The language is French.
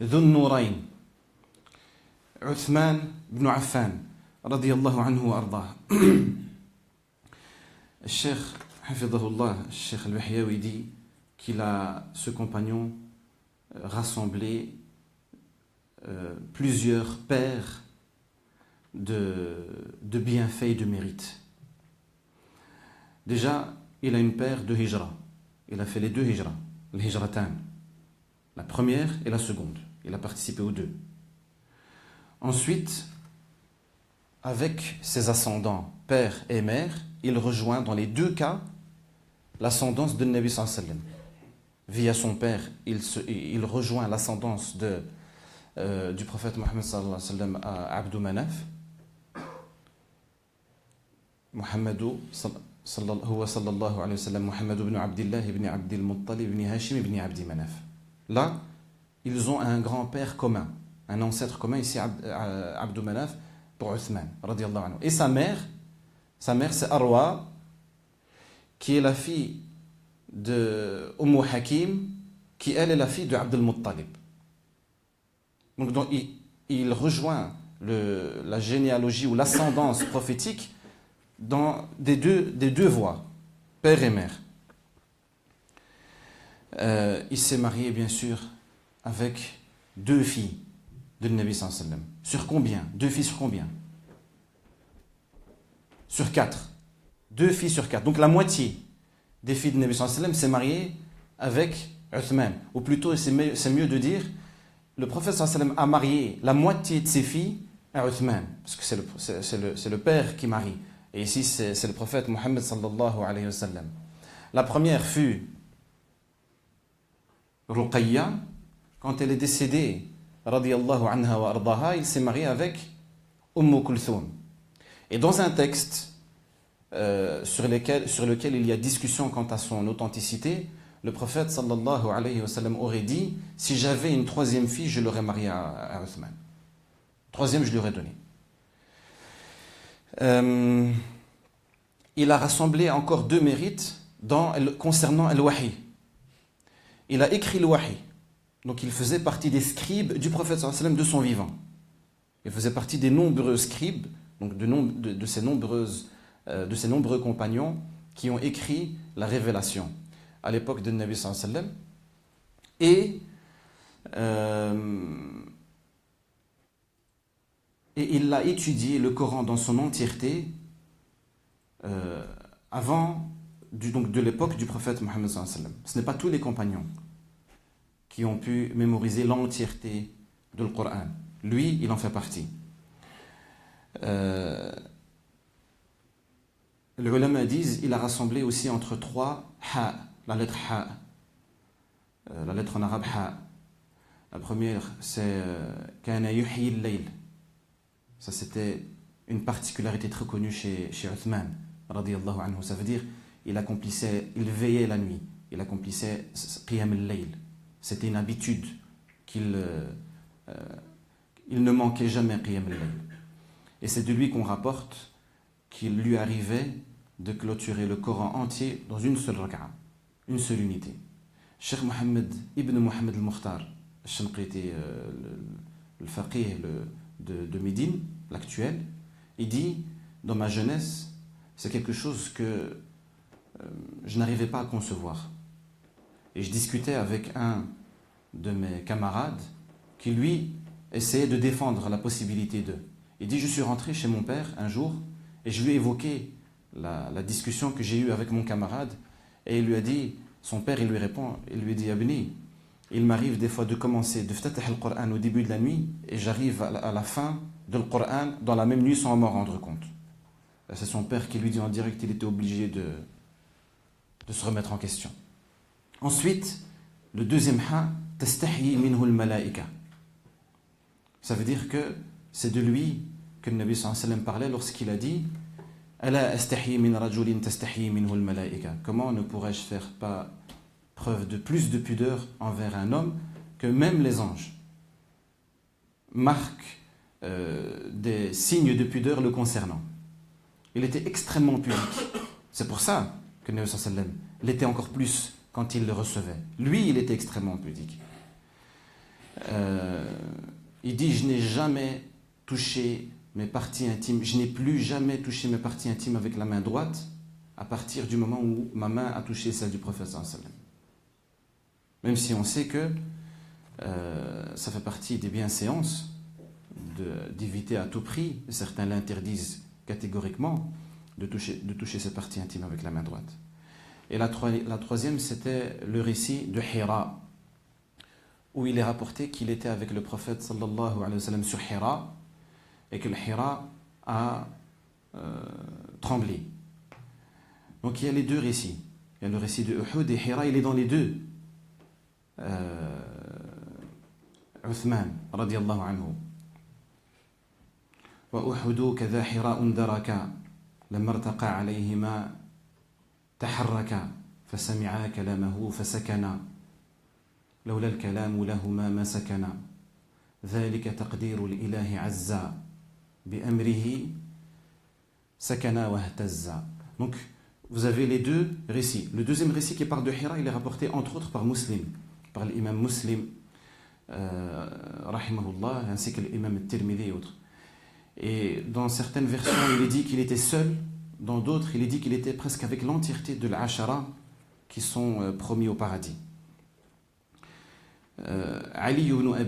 ذو النورين عثمان بن عفان رضي الله عنه وأرضاه. Cheikh Hafidahullah, Cheikh Al-Wahyawi dit qu'il a, ce compagnon, rassemblé plusieurs paires de bienfaits et de mérites. Déjà, il a une paire de hijra. Il a fait les deux hijra, le hijratan, la première et la seconde. Il a participé aux deux. Ensuite, avec ses ascendants, père et mère, il rejoint dans les deux cas l'ascendance de Nabi sallallahu alayhi wa sallam. Via son père, il rejoint l'ascendance du prophète Mohammed sallallahu alayhi wa sallam à Abdou Manaf. Muhammadou sallallahu alayhi wa sallam, Muhammad ibn Abdillah ibn Abdil Muttalib ibn Hashim ibn Abdi Manaf. Là, ils ont un grand-père commun, un ancêtre commun, ici Abdou Manaf pour Uthman radiyallahu anhu. Et sa mère c'est Arwa, qui est la fille de Hakim, qui elle est la fille de Abdul Muttalib. Donc il rejoint la généalogie ou l'ascendance prophétique dans des deux voies, père et mère. Il s'est marié bien sûr avec deux filles de Nabi sallallahu alayhi wa sallam. Sur combien? Deux filles sur combien? Sur 4. 2 filles sur 4. Donc la moitié des filles de Nabi sallallahu alayhi wa sallam s'est mariée avec Uthman. Ou plutôt, c'est mieux de dire, le prophète sallallahu alayhi wa sallam a marié la moitié de ses filles à Uthman. Parce que c'est le père qui marie. Et ici, c'est le prophète Mohammed sallallahu alayhi wa sallam. La première fut Ruqayya. Quand elle est décédée, radiyallahu anha wa ardaha, il s'est marié avec Kulthum. Et dans un texte sur lequel il y a discussion quant à son authenticité, le prophète sallallahu alayhi wa sallam aurait dit: si j'avais une troisième fille, je l'aurais mariée à Uthman. Troisième, je lui aurais donné. Il a rassemblé encore 2 mérites concernant Al-Wahi. Il a écrit le Wahi. Donc il faisait partie des scribes du prophète sallallahu alayhi wa sallam de son vivant. Il faisait partie des nombreux scribes, donc de ces nombreux compagnons qui ont écrit la révélation à l'époque de Nabi sallallahu alayhi wa sallam. Et il a étudié le Coran dans son entièreté avant de l'époque du prophète Mohammed sallallahu alayhi wa sallam. Ce n'est pas tous les compagnons qui ont pu mémoriser l'entièreté du Coran. Lui, il en fait partie. Les ulama disent qu'il a rassemblé aussi entre 3 ha, la lettre ha, la lettre en arabe ha. La première, c'est kana yuhyi al-layl. Ça, c'était une particularité très connue chez Uthman radiyallahu anhu. Ça veut dire il veillait la nuit, il accomplissait qiyam al-layl. C'était une habitude il ne manquait jamais qiyam al-layl. Et c'est de lui qu'on rapporte qu'il lui arrivait de clôturer le Coran entier dans une seule raka'a, une seule unité. Cheikh Mohammed ibn Mohammed al-Mukhtar, le faqih de Médine, l'actuel, il dit: dans ma jeunesse, c'est quelque chose que je n'arrivais pas à concevoir. Et je discutais avec un de mes camarades qui, lui, essayait de défendre la possibilité de. Il dit: je suis rentré chez mon père un jour et je lui ai évoqué la discussion que j'ai eue avec mon camarade, et il lui a dit, son père, il lui répond, il lui dit: Abni, il m'arrive des fois de commencer de fatah al-Qur'an au début de la nuit et j'arrive à la fin du Qur'an dans la même nuit sans m'en rendre compte. C'est son père qui lui dit en direct qu'il était obligé de se remettre en question. Ensuite, le deuxième ha, tastahyi minhu al-malaika. Ça veut dire que c'est de lui que le Nabi sallallahu alayhi wa sallam parlait lorsqu'il a dit: Ala astahyi min rajulin tastahyi minhu al-malaika. Comment ne pourrais-je faire pas preuve de plus de pudeur envers un homme que même les anges marquent des signes de pudeur le concernant. Il était extrêmement pudique. C'est pour ça que le Nabi sallallahu alayhi wa sallam l'était encore plus quand il le recevait. Lui, il était extrêmement pudique. il dit: je n'ai jamais touché mes parties intimes, je n'ai plus jamais touché mes parties intimes avec la main droite à partir du moment où ma main a touché celle du prophète sallallahu alayhi wa sallam. Même si on sait que ça fait partie des bienséances d'éviter à tout prix, certains l'interdisent catégoriquement, de toucher ses parties intimes avec la main droite. Et la troisième, c'était le récit de Hira, où il est rapporté qu'il était avec le prophète sallallahu alayhi wa sallam sur Hira, et que le Hira a tremblé. Donc il y a les deux récits. Il y a le récit de Uhud et Hira, il est dans les deux. Uthman radiyallahu anhu. Wa Uhudu kadha Hira undaraka lamma irtaqa alayhima taharraka fasami'a kalamahu fasakana lawla al-kalamu lahuma ma sakana dhalika taqdiru al-ilahi azza bi amrihi sakana wa ihtazza. Donc vous avez les deux récits. Le deuxième récit qui parle de Hira, il est rapporté entre autres par Muslim, par l'imam Muslim, rahimahullah, ainsi que l'imam Tirmidhi et autres. Et dans certaines versions, il est dit qu'il était seul, dans d'autres, il est dit qu'il était presque avec l'entièreté de l'Ashara qui sont promis au paradis. Ali ibn Abi